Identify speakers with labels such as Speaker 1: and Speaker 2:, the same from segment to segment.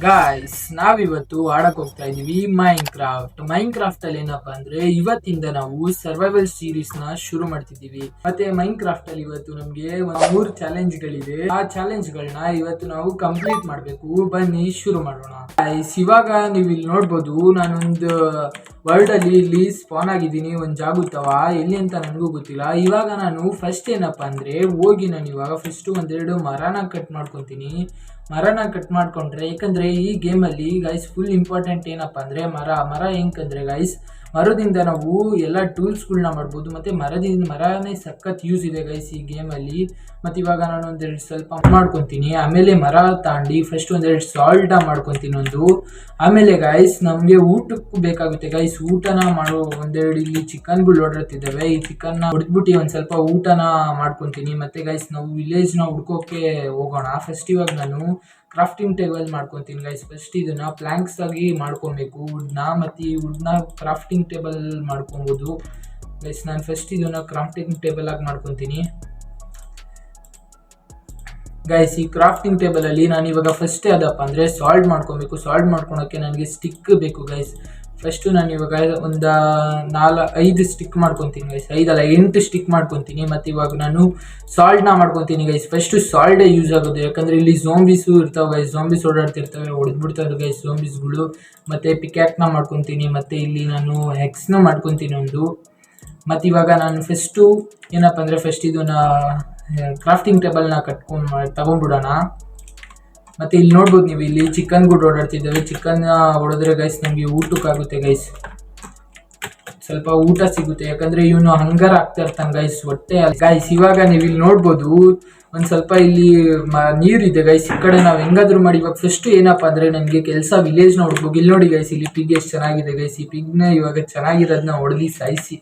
Speaker 1: Guys ನಾವಿವತ್ತು ಆಡಕ್ ಹೋಗ್ತಾ ಇದೀವಿ ಮೈನ್ ಕ್ರಾಫ್ಟ್ ಅಲ್ಲಿ ಏನಪ್ಪಾ ಅಂದ್ರೆ ಇವತ್ತಿಂದ ನಾವು ಸರ್ವೈವಲ್ ಸೀರೀಸ್ ನ ಶುರು ಮಾಡ್ತಿದೀವಿ. ಮತ್ತೆ ಮೈನ್ ಕ್ರಾಫ್ಟ್ ಅಲ್ಲಿ ಇವತ್ತು ನಮ್ಗೆ ಒಂದ್ 3 ಚಾಲೆಂಜ್ ಗಳಿವೆ. ಆ ಚಾಲೆಂಜ್ ಗಳನ್ನ ಇವತ್ತು ನಾವು ಕಂಪ್ಲೀಟ್ ಮಾಡ್ಬೇಕು. ಬನ್ನಿ ಶುರು ಮಾಡೋಣ. ಗಾಯ್ಸ್ ಇವಾಗ ನೀವು ಇಲ್ಲಿ ನೋಡ್ಬೋದು, ನಾನೊಂದು ವರ್ಲ್ಡ್ ಅಲ್ಲಿ ಇಲ್ಲಿ ಸ್ಪಾನ್ ಆಗಿದ್ದೀನಿ ಒಂದ್ ಜಾಗುತ್ತವ ಎಲ್ಲಿ ಅಂತ ನನಗೂ ಗೊತ್ತಿಲ್ಲ. ಇವಾಗ ನಾನು ಫಸ್ಟ್ ಏನಪ್ಪಾ ಅಂದ್ರೆ ಹೋಗಿ ನಾನು ಇವಾಗ ಫಸ್ಟ್ ಒಂದೆರಡು ಮರನ ಕಟ್ ಮಾಡ್ಕೊಂಡ್ರೆ, ಯಾಕಂದ್ರೆ ಈ ಗೇಮ್ ಅಲ್ಲಿ ಗೈಸ್ ಫುಲ್ ಇಂಪಾರ್ಟೆಂಟ್ ಏನಪ್ಪಾ ಅಂದ್ರೆ ಮರ ಹೆಂಗಂದ್ರೆ ಗೈಸ್ ಮರದಿಂದ ನಾವು ಎಲ್ಲ ಟೂಲ್ಸ್ಗಳನ್ನ ಮಾಡ್ಬೋದು. ಮತ್ತೆ ಮರನೇ ಸಖತ್ ಯೂಸ್ ಇದೆ ಗೈಸ್ ಈ ಗೇಮ್ ಅಲ್ಲಿ. ಮತ್ತೆ ಇವಾಗ ನಾನು ಒಂದೆರಡು ಸ್ವಲ್ಪ ಮಾಡ್ಕೊಂತೀನಿ, ಆಮೇಲೆ ಮರ ತಾಂಡಿ ಫಸ್ಟ್ ಒಂದೆರಡು ಸಾಲ್ಟ್ ಮಾಡ್ಕೊಂತೀನಿ ಆಮೇಲೆ ಗೈಸ್ ನಮ್ಗೆ ಊಟಕ್ಕೂ ಬೇಕಾಗುತ್ತೆ ಗೈಸ್. ಊಟನ ಮಾಡೋ ಒಂದೆರಡು ಇಲ್ಲಿ ಚಿಕನ್ಗಳು ಹೊಡಿರ್ತಿದ್ದಾವೆ, ಈ ಚಿಕನ್ ನ ಹೊಡೆದ್ಬಿಟ್ಟು ಒಂದ್ ಸ್ವಲ್ಪ ಊಟನ ಮಾಡ್ಕೊಂತೀನಿ. ಮತ್ತೆ ಗೈಸ್ ನಾವು ವಿಲೇಜ್ ನ ಹುಡ್ಕೋಕೆ ಹೋಗೋಣ. ಫಸ್ಟ್ ಇವಾಗ ನಾನು ಕ್ರಾಫ್ಟಿಂಗ್ ಟೇಬಲ್ ಮಾಡ್ಕೊಂತೀನಿ ಗೈಸ್. ಫಸ್ಟ್ ಇದನ್ನ ಪ್ಲಾಂಕ್ಸ್ ಆಗಿ ಮಾಡ್ಕೊಬೇಕು ಮತ್ತೆ ಈ ವುಡ್ನ ಕ್ರಾಫ್ಟಿಂಗ್ ಟೇಬಲ್ ಮಾಡ್ಕೊಬಹುದು ಗೈಸ್. ನಾನು ಫಸ್ಟ್ ಇದನ್ನ ಕ್ರಾಫ್ಟಿಂಗ್ ಟೇಬಲ್ ಆಗಿ ಮಾಡ್ಕೊಂತೀನಿ ಗೈಸ್. ಈ ಕ್ರಾಫ್ಟಿಂಗ್ ಟೇಬಲ್ ಅಲ್ಲಿ ನಾನು ಇವಾಗ ಫಸ್ಟ್ ಅದಪ್ಪ ಅಂದ್ರೆ ಸಾಲ್ಟ್ ಮಾಡ್ಕೊಬೇಕು. ಸಾಲ್ಟ್ ಮಾಡ್ಕೊಳಕ್ಕೆ ನನಗೆ ಸ್ಟಿಕ್ ಬೇಕು ಗೈಸ್. ಫಸ್ಟ್ ನಾನು ಇವಾಗ ಒಂದು 5 ಸ್ಟಿಕ್ ಮಾಡ್ಕೊತೀನಿ ಗೈಸ್. 8 ಸ್ಟಿಕ್ ಮಾಡ್ಕೊತೀನಿ. ಮತ್ತೆ ಇವಾಗ ನಾನು ಸಾಲ್ಟ್ನ ಮಾಡ್ಕೊತೀನಿ ಗೈಸ್. ಫಸ್ಟ್ ಸಾಲ್ಟ್ ಯೂಸ್ ಆಗೋದು, ಯಾಕಂದ್ರೆ ಇಲ್ಲಿ ಝೋಂಬೀಸು ಇರ್ತಾವೆ ಗೈಸ್. ಝೋಂಬೀಸ್ ಓಡಾಡ್ತಿರ್ತವೆ, ಹೊಡೆದ್ಬಿಡ್ತಾರೆ ಗೈಸ್ ಝೋಂಬೀಸ್ಗಳು. ಮತ್ತೆ ಪಿಕ್ಯಾಕ್ನ ಮಾಡ್ಕೊತೀನಿ. ಮತ್ತೆ ಇಲ್ಲಿ ನಾನು ಹೆಕ್ಸ್ನ ಮಾಡ್ಕೊತೀನಿ ಒಂದು. ಮತ್ತೆ ಇವಾಗ ನಾನು ಫಸ್ಟು ಏನಪ್ಪ ಅಂದ್ರೆ ಫಸ್ಟ್ ಇದನ್ನ ಕ್ರಾಫ್ಟಿಂಗ್ ಟೇಬಲ್ನ ತಗೊಂಡ್ಬಿಡೋಣ. ಮತ್ತೆ ಇಲ್ಲಿ ನೋಡ್ಬೋದು ನೀವು, ಇಲ್ಲಿ ಚಿಕನ್ ಗುಡ್ ಓಡಾಡ್ತಿದ್ದಾವೆ. ಚಿಕನ್ ಹೊಡೆದ್ರೆ ಗೈಸ್ ನಮ್ಗೆ ಊಟಕ್ಕಾಗುತ್ತೆ ಗೈಸ್, ಸ್ವಲ್ಪ ಊಟ ಸಿಗುತ್ತೆ. ಯಾಕಂದ್ರೆ ಇವನು ಹಂಗರ್ ಆಗ್ತಾ ಇರ್ತಾನೆ ಗೈಸ್ ಹೊಟ್ಟೆ ಗೈಸ್. ಇವಾಗ ನೀವು ಇಲ್ಲಿ ನೋಡ್ಬೋದು ಒಂದ್ ಸ್ವಲ್ಪ ಇಲ್ಲಿ ನೀರಿದೆ ಗೈಸ್. ಈ ಕಡೆ ನಾವ್ ಹೆಂಗಾದ್ರು ಮಾಡಿ ಇವಾಗ ಫಸ್ಟ್ ಏನಪ್ಪಾ ಅಂದ್ರೆ ನನಗೆ ಕೆಲಸ ವಿಲೇಜ್ ನ ಹುಡ್ಕೋಗಿ. ಇಲ್ಲಿ ನೋಡಿ ಗೈಸ್, ಇಲ್ಲಿ ಪಿಗ್ ಎಷ್ಟು ಚೆನ್ನಾಗಿದೆ ಗೈಸ್. ಈ ಪಿಗ್ ನ ಇವಾಗ ಚೆನ್ನಾಗಿರೋದನ್ನ ಹೊಡೆದಿ ಸಾಯಿಸಿ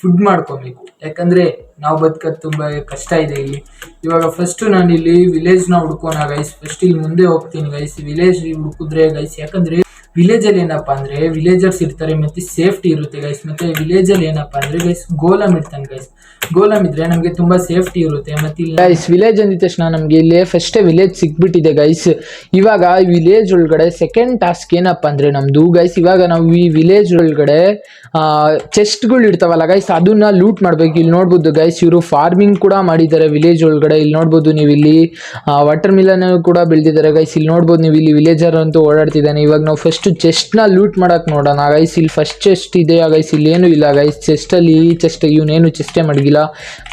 Speaker 1: ಫುಡ್ ಮಾಡ್ಕೊಬೇಕು, ಯಾಕಂದ್ರೆ ನಾವು ಬದುಕೋದು ತುಂಬಾ ಕಷ್ಟ ಇದೆ ಇಲ್ಲಿ. ಇವಾಗ ಫಸ್ಟ್ ನಾನು ಇಲ್ಲಿ ವಿಲೇಜ್ ನ ಹುಡ್ಕೋಣ ಗೈಸ್. ಫಸ್ಟ್ ಇಲ್ಲಿ ಮುಂದೆ ಹೋಗ್ತೀನಿ ಗೈಸ್. ವಿಲೇಜ್ ಹುಡುಕಿದ್ರೆ ಗೈಸ್, ಯಾಕಂದ್ರೆ ವಿಲೇಜ್ ಅಲ್ಲಿ ಏನಪ್ಪಾ ಅಂದ್ರೆ ವಿಲೇಜರ್ಸ್ ಇರ್ತಾರೆ, ಮತ್ತೆ ಸೇಫ್ಟಿ ಇರುತ್ತೆ ಗೈಸ್. ಮತ್ತೆ ವಿಲೇಜ್ ಅಲ್ಲಿ ಏನಪ್ಪಾ ಅಂದ್ರೆ ಗೈಸ್ ಗೋಲಮ್ ಇರ್ತಾನೆ ಗೈಸ್. ಗೋಲಮ್ ಇದ್ರೆ ನಮ್ಗೆ ತುಂಬಾ ಸೇಫ್ಟಿ ಇರುತ್ತೆ. ಮತ್ತೆ ಗೈಸ್ ವಿಲೇಜ್ ಅಂದಿದ ತಕ್ಷಣ ನಮ್ಗೆ ಇಲ್ಲಿ ಫಸ್ಟ್ ವಿಲೇಜ್ ಸಿಕ್ಬಿಟ್ಟಿದೆ ಗೈಸ್. ಇವಾಗ ವಿಲೇಜ್ ಒಳಗಡೆ ಸೆಕೆಂಡ್ ಟಾಸ್ಕ್ ಏನಪ್ಪಾ ಅಂದ್ರೆ ನಮ್ದು ಗೈಸ್, ಇವಾಗ ನಾವು ಈ ವಿಲೇಜ್ ಒಳಗಡೆ ಚೆಸ್ಟ್ಗಳು ಇರ್ತಾವಲ್ಲ ಗೈಸ್, ಅದನ್ನ ಲೂಟ್ ಮಾಡ್ಬೇಕು. ಇಲ್ಲಿ ನೋಡ್ಬೋದು ಗೈಸ್, ಇವರು ಫಾರ್ಮಿಂಗ್ ಕೂಡ ಮಾಡಿದ್ದಾರೆ ವಿಲೇಜ್ ಒಳಗಡೆ. ಇಲ್ಲಿ ನೋಡ್ಬೋದು ನೀವು, ಇಲ್ಲಿ ವಾಟರ್ ಮಿಲನ್ ಕೂಡ ಬೆಳೆದಿದ್ದಾರೆ ಗೈಸ್. ಇಲ್ಲಿ ನೋಡ್ಬೋದು ನೀವು, ಇಲ್ಲಿ ವಿಲೇಜರ್ ಅಂತೂ ಓಡಾಡ್ತಿದ್ದಾನೆ. ಇವಾಗ ನಾವು ಫಸ್ಟ್ ಚೆಸ್ಟ್ ನ ಲೂಟ್ ಮಾಡಕ್ ನೋಡೋಣ ಗೈಸ್. ಇಲ್ಲಿ ಫಸ್ಟ್ ಚೆಸ್ಟ್ ಇದೆ ಗೈಸ್, ಇಲ್ಲಿ ಏನು ಇಲ್ಲ ಗೈಸ್. ಚೆಸ್ಟ್ ಅಲ್ಲಿ ಈ ಚೆಸ್ಟ್ ಇವನೇನು ಚೆಸ್ಟೇ ಮಡಗಿಲ್ಲ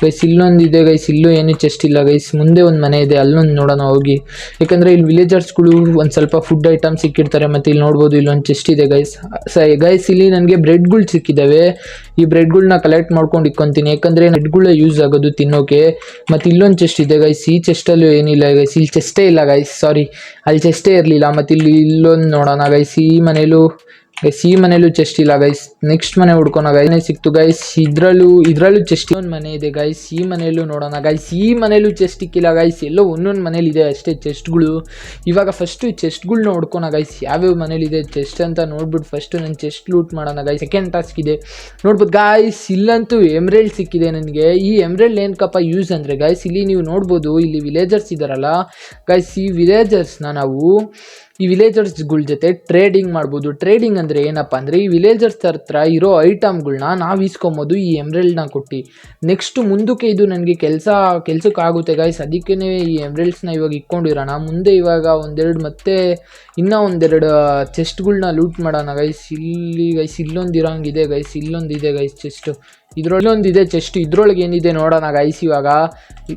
Speaker 1: ಗೈಸ್. ಇಲ್ಲೊಂದು ಇದೆ ಗೈಸ್, ಇಲ್ಲೂ ಏನು ಚೆಸ್ಟ್ ಇಲ್ಲ ಗೈಸ್. ಮುಂದೆ ಒಂದು ಮನೆ ಇದೆ, ಅಲ್ಲೊಂದು ನೋಡೋಣ ಹೋಗಿ. ಯಾಕಂದ್ರೆ ಇಲ್ಲಿ ವಿಲೇಜರ್ಸ್ಗಳು ಒಂದ್ ಸ್ವಲ್ಪ ಫುಡ್ ಐಟಮ್ ಸಿಕ್ಕಿರ್ತಾರೆ. ಮತ್ತೆ ಇಲ್ಲಿ ನೋಡ್ಬೋದು ಇಲ್ಲೊಂದು ಚೆಸ್ಟ್ ಇದೆ ಗೈಸ್. ಇಲ್ಲಿ ನನಗೆ ಬ್ರೆಡ್ಗಳು ಸಿಕ್ಕಿದ್ದಾವೆ. ಈ ಬ್ರೆಡ್ಗಳನ್ನ ಕಲೆಕ್ಟ್ ಮಾಡ್ಕೊಂಡು ಇಕ್ಕೊಂತೀನಿ, ಯಾಕಂದ್ರೆ ಬ್ರೆಡ್ಗಳೇ ಯೂಸ್ ಆಗೋದು ತಿನ್ನೋಕೆ. ಮತ್ತೆ ಇಲ್ಲೊಂದು ಚೆಸ್ಟ್ ಇದೆ ಗೈಸ್. ಈ ಚೆಸ್ಟ್ ಅಲ್ಲೂ ಏನಿಲ್ಲ ಗೈಸ್, ಇಲ್ಲಿ ಚೆಸ್ಟೇ ಇಲ್ಲ ಗೈಸ್. ಸಾರಿ, ಅಲ್ಲಿ ಚೆಸ್ಟೇ ಇರಲಿಲ್ಲ. ಮತ್ತೆ ಇಲ್ಲೊಂದು ನೋಡೋಣ ಗೈಸ್. ಈ ಮನೇಲೂ ಚೆಸ್ಟ್ ಇಲ್ಲ ಗೈಸ್. ನೆಕ್ಸ್ಟ್ ಮನೆ ಹುಡ್ಕೋಣ ಗೈಸ್. ಸಿಕ್ತು ಗೈಸ್. ಇದ್ರಲ್ಲೂ ಚೆಸ್ಟ್ ಒಂದು ಮನೆ ಇದೆ ಗೈಸ್. ಈ ಮನೆಯಲ್ಲೂ ನೋಡೋಣ ಗೈಸ್. ಈ ಮನೇಲೂ ಚೆಸ್ಟ್ ಇಕ್ಕಿಲ್ಲ ಗೈಸ್. ಎಲ್ಲೋ ಒಂದೊಂದು ಮನೇಲಿ ಇದೆ ಅಷ್ಟೇ ಚೆಸ್ಟ್ಗಳು. ಇವಾಗ ಫಸ್ಟ್ ಚೆಸ್ಟ್ಗಳ್ನ ಹುಡ್ಕೋಣ ಗೈಸ್, ಯಾವ್ಯಾವ ಮನೇಲಿ ಇದೆ ಚೆಸ್ಟ್ ಅಂತ ನೋಡ್ಬಿಟ್ಟು ಫಸ್ಟ್ ನಾನು ಚೆಸ್ಟ್ ಲೂಟ್ ಮಾಡೋಣ ಗೈಸ್. ಸೆಕೆಂಡ್ ಟಾಸ್ಕ್ ಇದೆ ನೋಡ್ಬೋದು ಗೈಸ್. ಇಲ್ಲಂತೂ ಎಮ್ರೆಲ್ಡ್ ಸಿಕ್ಕಿದೆ ನನಗೆ. ಈ ಎಮ್ರೆಲ್ಡ್ ಏನಕ್ಕಪ್ಪ ಯೂಸ್ ಅಂದರೆ ಗೈಸ್, ಇಲ್ಲಿ ನೀವು ನೋಡ್ಬೋದು, ಇಲ್ಲಿ ವಿಲೇಜರ್ಸ್ ಇದ್ದಾರಲ್ಲ ಗೈಸ್, ಈ ವಿಲೇಜರ್ಸ್ನ ನಾವು ಈ ವಿಲೇಜರ್ಸ್ಗಳ ಜೊತೆ ಟ್ರೇಡಿಂಗ್ ಮಾಡ್ಬೋದು. ಟ್ರೇಡಿಂಗ್ ಅಂದರೆ ಏನಪ್ಪ ಅಂದರೆ ಈ ವಿಲೇಜರ್ಸ್ ಹತ್ರ ಇರೋ ಐಟಮ್ಗಳನ್ನ ನಾವು ಇಸ್ಕೊಬೋದು ಈ ಎಮ್ರೆಲ್ಡ್ನ ಕೊಟ್ಟು. ನೆಕ್ಸ್ಟ್ ಮುಂದಕ್ಕೆ ಇದು ನನಗೆ ಕೆಲ್ಸಕ್ಕೆ ಆಗುತ್ತೆ ಗೈಸ್. ಅದಕ್ಕೇ ಈ ಎಮ್ರೆಲ್ಡ್ಸ್ನ ಇವಾಗ ಇಟ್ಕೊಂಡಿರೋಣ. ಮುಂದೆ ಇವಾಗ ಮತ್ತೆ ಇನ್ನೂ ಒಂದೆರಡು ಚೆಸ್ಟ್ಗಳನ್ನ ಲೂಟ್ ಮಾಡೋಣ ಗೈಸ್. ಇಲ್ಲೊಂದು ಇರೋಂಗಿದೆ ಗೈಸ್. ಇಲ್ಲೊಂದಿದೆ ಗೈಸ್ ಚೆಸ್ಟ್. ಇದ್ರಲ್ಲೊಂದಿದೆ ಚೆಸ್ಟ್. ಇದ್ರೊಳಗೆ ಏನಿದೆ ನೋಡೋಣ ಗೈಸ್. ಇವಾಗ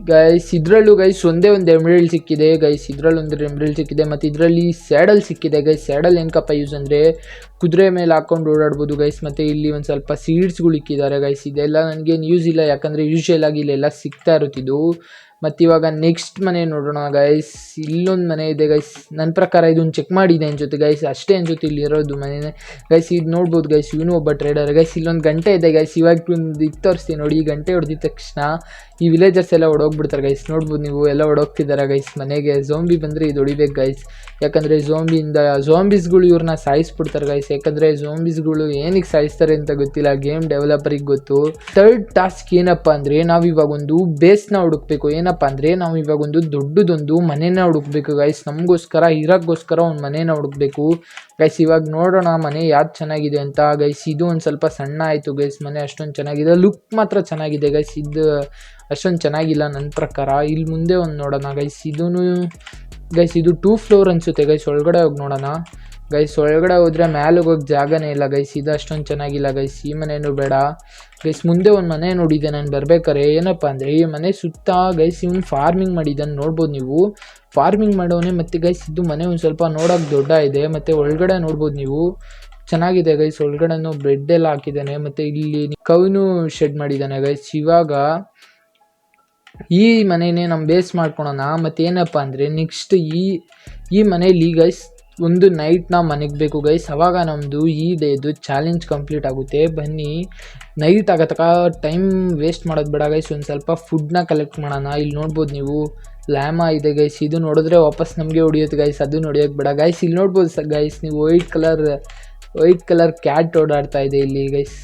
Speaker 1: ಗೈಸ್ ಇದ್ರಲ್ಲೂ ಗೈಸ್ ಒಂದೇ ಒಂದು ಎಮ್ರೆಲ್ಡ್ ಸಿಕ್ಕಿದೆ ಗೈಸ್. ಇದ್ರಲ್ಲೊಂದು ಎಮ್ರೆಲ್ಡ್ ಸಿಕ್ಕಿದೆ. ಮತ್ತು ಇದರಲ್ಲಿ ಸ್ಯಾಡಲ್ ಸಿಕ್ಕಿದೆ ಗೈಸ್. ಸ್ಯಾಡಲ್ ಏನಕ್ಕಪ್ಪ ಯೂಸ್ ಅಂದರೆ ಕುದುರೆ ಮೇಲೆ ಹಾಕೊಂಡು ಓಡಾಡ್ಬೋದು ಗೈಸ್. ಮತ್ತು ಇಲ್ಲಿ ಒಂದು ಸ್ವಲ್ಪ ಸೀಡ್ಸ್ಗಳು ಇಕ್ಕಿದ್ದಾರೆ ಗೈಸ್. ಇದೆಲ್ಲ ನನಗೆ ಯೂಸ್ ಇಲ್ಲ, ಯಾಕಂದರೆ ಯೂಶುವಲ್ ಆಗಿ ಇಲ್ಲೆಲ್ಲ ಸಿಗ್ತಾ ಇರುತ್ತಿದ್ದು. ಮತ್ತು ಇವಾಗ ನೆಕ್ಸ್ಟ್ ಮನೆ ನೋಡೋಣ ಗೈಸ್. ಇಲ್ಲೊಂದು ಮನೆ ಇದೆ ಗೈಸ್. ನನ್ನ ಪ್ರಕಾರ ಇದನ್ನು ಚೆಕ್ ಮಾಡಿದೆ ಅನ್ಸುತ್ತೆ ಗೈಸ್. ಅಷ್ಟೇ ಅನ್ಸುತ್ತೆ ಇಲ್ಲಿ ಇರೋದು ಮನೆಯೇ ಗೈಸ್. ಇದು ನೋಡ್ಬೋದು ಗೈಸ್, ಇವನು ಒಬ್ಬ ಟ್ರೇಡರ್ ಗೈಸ್. ಇಲ್ಲೊಂದು ಗಂಟೆ ಇದೆ ಗೈಸ್. ಇವಾಗ ಒಂದು ತೋರಿಸ್ತೀನಿ ನೋಡಿ. ಈ ಗಂಟೆ ಹೊಡೆದಿದ ತಕ್ಷಣ ಈ ವಿಲೇಜರ್ಸ್ ಎಲ್ಲ ಹೊಡೋಗ್ಬಿಡ್ತಾರೆ ಗೈಸ್. ನೋಡ್ಬೋದು ನೀವು, ಎಲ್ಲ ಹೊಡೋಗ್ತಿದ್ದಾರೆ ಗೈಸ್ ಮನೆಗೆ. ಝೋಂಬಿ ಬಂದರೆ ಇದು ಹೊಡಿಬೇಕು ಗೈಸ್, ಯಾಕಂದರೆ ಝೋಂಬೀಸ್ಗಳು ಇವ್ರನ್ನ ಸಾಯಿಸ್ಬಿಡ್ತಾರೆ ಗೈಸ್. ಯಾಕಂದರೆ ಝೋಂಬೀಸ್ಗಳು ಏನಕ್ಕೆ ಸಾಯಿಸ್ತಾರೆ ಅಂತ ಗೊತ್ತಿಲ್ಲ, ಗೇಮ್ ಡೆವಲಪರಿಗೆ ಗೊತ್ತು. ಥರ್ಡ್ ಟಾಸ್ಕ್ ಏನಪ್ಪ ಅಂದರೆ ನಾವು ಇವಾಗ ಒಂದು ಬೇಸ್ನ ಹುಡುಕ್ಬೇಕು. ಏನಪ್ಪ ಅಂದರೆ ನಾವು ಇವಾಗ ಒಂದು ದೊಡ್ಡದೊಂದು ಮನೇನ ಹುಡುಕ್ಬೇಕು ಗೈಸ್, ನಮಗೋಸ್ಕರ ಇರೋಕ್ಕೋಸ್ಕರ ಒಂದು ಮನೇನ ಹುಡುಕ್ಬೇಕು ಗೈಸ್. ಇವಾಗ ನೋಡೋಣ ಮನೆ ಯಾವ್ದು ಚೆನ್ನಾಗಿದೆ ಅಂತ ಗೈಸ್. ಇದು ಒಂದು ಸ್ವಲ್ಪ ಸಣ್ಣ ಆಯಿತು ಗೈಸ್, ಮನೆ ಅಷ್ಟೊಂದು ಚೆನ್ನಾಗಿದೆ, ಲುಕ್ ಮಾತ್ರ ಚೆನ್ನಾಗಿದೆ ಗೈಸ್, ಇದು ಅಷ್ಟೊಂದು ಚೆನ್ನಾಗಿಲ್ಲ ನನ್ನ ಪ್ರಕಾರ. ಇಲ್ಲಿ ಮುಂದೆ ಒಂದು ನೋಡೋಣ ಗೈಸ್, ಇದು 2 ಫ್ಲೋರ್ ಅನಿಸುತ್ತೆ ಗೈಸ್. ಒಳಗಡೆ ಹೋಗಿ ನೋಡೋಣ ಗೈಸ್. ಒಳಗಡೆ ಹೋದರೆ ಮೇಲೆ ಹೋಗೋಕ್ಕೆ ಜಾಗನೇ ಇಲ್ಲ ಗೈಸ್, ಇದು ಅಷ್ಟೊಂದು ಚೆನ್ನಾಗಿಲ್ಲ ಗೈಸ್. ಈ ಮನೇನೂ ಬೇಡ ಗೈಸ್. ಮುಂದೆ ಒಂದು ಮನೆ ನೋಡಿದ್ದೆ ನಾನು ಬರ್ಬೇಕಾರೆ, ಏನಪ್ಪ ಅಂದರೆ ಈ ಮನೆ ಸುತ್ತ ಗೈಸ್ ಇವನು ಫಾರ್ಮಿಂಗ್ ಮಾಡಿದ್ದಾನೆ ನೋಡ್ಬೋದು ನೀವು, ಫಾರ್ಮಿಂಗ್ ಮಾಡೋನೆ. ಮತ್ತು ಗೈಸ್ ಇದು ಮನೆ ಒಂದು ಸ್ವಲ್ಪ ನೋಡೋಕೆ ದೊಡ್ಡ ಇದೆ, ಮತ್ತು ಒಳಗಡೆ ನೋಡ್ಬೋದು ನೀವು ಚೆನ್ನಾಗಿದೆ ಗೈಸ್. ಒಳಗಡೆನೂ ಬೆಡ್ ಎಲ್ಲ ಹಾಕಿದ್ದಾನೆ, ಮತ್ತು ಇಲ್ಲಿ ಕೌನು ಶೆಡ್ ಮಾಡಿದ್ದಾನೆ ಗೈಸ್. ಇವಾಗ ಈ ಮನೆಯೇ ನಮ್ಮ ಬೇಸ್ ಮಾಡ್ಕೊಳೋಣ. ಮತ್ತು ಏನಪ್ಪ ಅಂದರೆ ನೆಕ್ಸ್ಟ್ ಈ ಮನೇಲಿ ಗೈಸ್ ಒಂದು ನೈಟ್ ನಾವು ಮನೆಗೆ ಬೇಕು ಗೈಸ್, ಅವಾಗ ನಮ್ಮದು ಈ ಡೇದು ಚಾಲೆಂಜ್ ಕಂಪ್ಲೀಟ್ ಆಗುತ್ತೆ. ಬನ್ನಿ ನೈಟ್ ಆಗತಕ್ಕ ಟೈಮ್ ವೇಸ್ಟ್ ಮಾಡೋದು ಬೇಡ ಗೈಸ್, ಒಂದು ಸ್ವಲ್ಪ ಫುಡ್ನ ಕಲೆಕ್ಟ್ ಮಾಡೋಣ. ಇಲ್ಲಿ ನೋಡ್ಬೋದು ನೀವು ಲ್ಯಾಮ ಇದೆ ಗೈಸ್, ಇದು ನೋಡಿದ್ರೆ ವಾಪಸ್ ನಮಗೆ ಹೊಡಿಯುತ್ತೆ ಗೈಸ್, ಅದು ಹೊಡಿಯೋಕ್ಕೆ ಬೇಡ ಗೈಸ್. ಇಲ್ಲಿ ನೋಡ್ಬೋದು ಗೈಸ್ ನೀವು ವೈಟ್ ಕಲರ್ ಕ್ಯಾಟ್ ಓಡಾಡ್ತಾ ಇದೆ ಇಲ್ಲಿ ಗೈಸ್.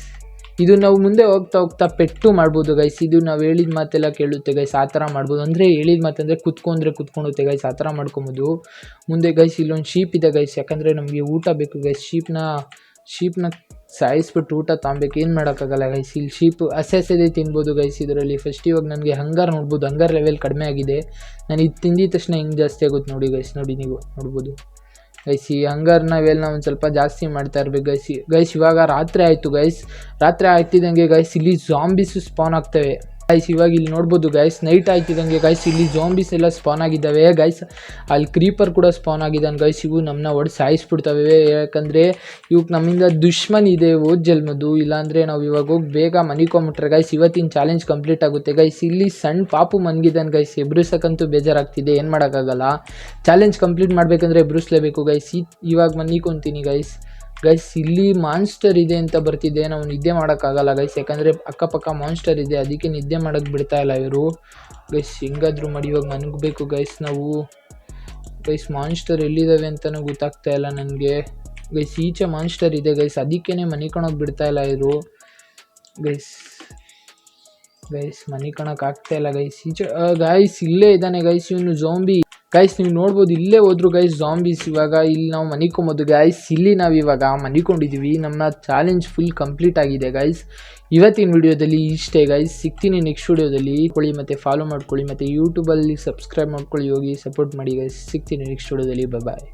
Speaker 1: ಇದು ನಾವು ಮುಂದೆ ಹೋಗ್ತಾ ಪೆಟ್ಟು ಮಾಡ್ಬೋದು ಗೈಸ್. ಇದು ನಾವು ಹೇಳಿದ ಮಾತೆಲ್ಲ ಕೇಳುತ್ತೆ ಗೈಸ್, ಆ ಥರ ಮಾಡ್ಬೋದು. ಅಂದರೆ ಹೇಳಿದ ಮಾತಂದರೆ ಕುತ್ಕೊಂಡುತ್ತೆ ಗೈಸ್, ಆ ಥರ ಮಾಡ್ಕೊಬೋದು. ಮುಂದೆ ಗೈಸ್ ಇಲ್ಲೊಂದು ಶೀಪ್ ಇದೆ ಗೈಸ್, ಯಾಕಂದರೆ ನಮಗೆ ಊಟ ಬೇಕು ಗೈಸ್. ಶೀಪ್ನ ಸಾಯಿಸ್ಬಿಟ್ಟು ಊಟ ತೊಗೊಬೇಕು, ಏನು ಮಾಡೋಕ್ಕಾಗಲ್ಲ ಗೈಸ್. ಇಲ್ಲಿ ಶೀಪ್ ಹಸೆ ತಿನ್ಬೋದು ಗೈಸ್ ಇದರಲ್ಲಿ. ಫಸ್ಟ್ ಇವಾಗ ನನಗೆ ಹಂಗರ್ ನೋಡ್ಬೋದು, ಹಂಗರ್ ಲೆವೆಲ್ ಕಡಿಮೆ ಆಗಿದೆ. ನಾನು ಇದು ತಿಂದಿದ ತಕ್ಷಣ ಹೆಂಗೆ ಜಾಸ್ತಿ ಆಗುತ್ತೆ ನೋಡಿ ಗೈಸ್, ನೋಡಿ ನೀವು ನೋಡ್ಬೋದು ಗೈಸ್. ಈ ಹಂಗರ್ನ ವೇಲ್ನ ಒಂದು ಸ್ವಲ್ಪ ಜಾಸ್ತಿ ಮಾಡ್ತಾ ಇರ್ಬೇಕು ಗೈಸ್. ಇವಾಗ ರಾತ್ರಿ ಆಯಿತು ಗೈಸ್, ರಾತ್ರಿ ಆಗ್ತಿದ್ದಂಗೆ ಗೈಸ್ ಇಲ್ಲಿ ಜಾಂಬೀಸು ಸ್ಪಾನ್ ಆಗ್ತವೆ ಗೈಸ್. ಇವಾಗ ಇಲ್ಲಿ ನೋಡ್ಬೋದು ಗೈಸ್, ನೈಟ್ ಆಯ್ತಿದ್ದಂಗೆ ಗೈಸ್ ಇಲ್ಲಿ ಜಾಂಬೀಸ್ ಎಲ್ಲ ಸ್ಪಾನ್ ಆಗಿದ್ದಾವೆ ಗೈಸ್. ಅಲ್ಲಿ ಕ್ರೀಪರ್ ಕೂಡ ಸ್ಪಾನ್ ಆಗಿದ್ದಾನೆ ಗೈಸ್. ಇವು ನಮ್ಮನ್ನ ಹೊಡೆದು ಸಾಯಿಸ್ಬಿಡ್ತವೆ, ಯಾಕಂದರೆ ಇವಕ್ಕೆ ನಮ್ಮಿಂದ ದುಶ್ಮನ್ ಇದೆ ಓದ್ ಜಲ್ಮದು. ಇಲ್ಲಾಂದರೆ ನಾವು ಇವಾಗ ಹೋಗಿ ಬೇಗ ಮನಿಕೊಂಬಿಟ್ರೆ ಗೈಸ್ ಇವತ್ತಿನ ಚಾಲೆಂಜ್ ಕಂಪ್ಲೀಟ್ ಆಗುತ್ತೆ ಗೈಸ್. ಇಲ್ಲಿ ಸಣ್ಣ ಪಾಪು ಮನ್ಗಿದ್ದಾನೆ ಗೈಸ್, ಎಬ್ರಿಸಕ್ಕಂತೂ ಬೇಜಾರಾಗ್ತಿದೆ, ಏನು ಮಾಡೋಕ್ಕಾಗಲ್ಲ. ಚಾಲೆಂಜ್ ಕಂಪ್ಲೀಟ್ ಮಾಡಬೇಕಂದ್ರೆ ಎಬ್ರಿಸ್ಲೇಬೇಕು ಗೈಸ್. ಇವಾಗ ಮನಿಕೊಂತೀನಿ ಗೈಸ್. ಇಲ್ಲಿ ಮಾನ್ಸ್ಟರ್ ಇದೆ ಅಂತ ಬರ್ತಿದೆ, ನಾವು ನಿದ್ದೆ ಮಾಡೋಕ್ಕಾಗಲ್ಲ ಗೈಸ್, ಯಾಕಂದರೆ ಅಕ್ಕಪಕ್ಕ ಮಾನ್ಸ್ಟರ್ ಇದೆ, ಅದಕ್ಕೆ ನಿದ್ದೆ ಮಾಡೋಕ್ಕೆ ಬಿಡ್ತಾ ಇಲ್ಲ ಇವರು ಗೈಸ್. ಹೆಂಗಾದರೂ ಮಾಡಿ ಇವಾಗ ಮನಗಬೇಕು ಗೈಸ್ ನಾವು ಗೈಸ್. ಮಾನ್ಸ್ಟರ್ ಎಲ್ಲಿದ್ದಾವೆ ಅಂತಲೂ ಗೊತ್ತಾಗ್ತಾ ಇಲ್ಲ ನನಗೆ ಗೈಸ್. ಈಚೆ ಮಾನ್ಸ್ಟರ್ ಇದೆ ಗೈಸ್, ಅದಕ್ಕೇ ಮನಿಕೊಳಕ್ಕೆ ಬಿಡ್ತಾ ಇಲ್ಲ ಇವರು ಗೈಸ್. ಮನಿಕೊಳಕ್ಕೆ ಆಗ್ತಾ ಇಲ್ಲ ಗೈಸ್. ಈಚೆ ಗೈಸ್ ಇಲ್ಲೇ ಇದ್ದಾನೆ ಗೈಸ್ ಇವನು ಝಾಂಬಿ ಗೈಸ್. ನೀವು ನೋಡ್ಬೋದು ಇಲ್ಲೇ ಹೋದ್ರು ಗೈಸ್ ಝಾಂಬೀಸ್. ಇವಾಗ ಇಲ್ಲಿ ನಾವು ಮನಿಕೊಂಬೋದು ಗೈಸ್. ಇಲ್ಲಿ ನಾವು ಇವಾಗ ಮನಿಕೊಂಡಿದ್ದೀವಿ, ನಮ್ಮ ಚಾಲೆಂಜ್ ಫುಲ್ ಕಂಪ್ಲೀಟ್ ಆಗಿದೆ ಗೈಸ್. ಇವತ್ತಿನ ವಿಡಿಯೋದಲ್ಲಿ ಇಷ್ಟೇ ಗೈಸ್. ಸಿಗ್ತೀನಿ ನೆಕ್ಸ್ಟ್ ವಿಡಿಯೋದಲ್ಲಿ. ಮತ್ತು ಫಾಲೋ ಮಾಡ್ಕೊಳ್ಳಿ, ಮತ್ತು ಯೂಟ್ಯೂಬಲ್ಲಿ ಸಬ್ಸ್ಕ್ರೈಬ್ ಮಾಡ್ಕೊಳ್ಳಿ, ಹೋಗಿ ಸಪೋರ್ಟ್ ಮಾಡಿ ಗೈಸ್. ಸಿಗ್ತೀನಿ ನೆಕ್ಸ್ಟ್ ವಿಡಿಯೋದಲ್ಲಿ. ಬಾಯ್.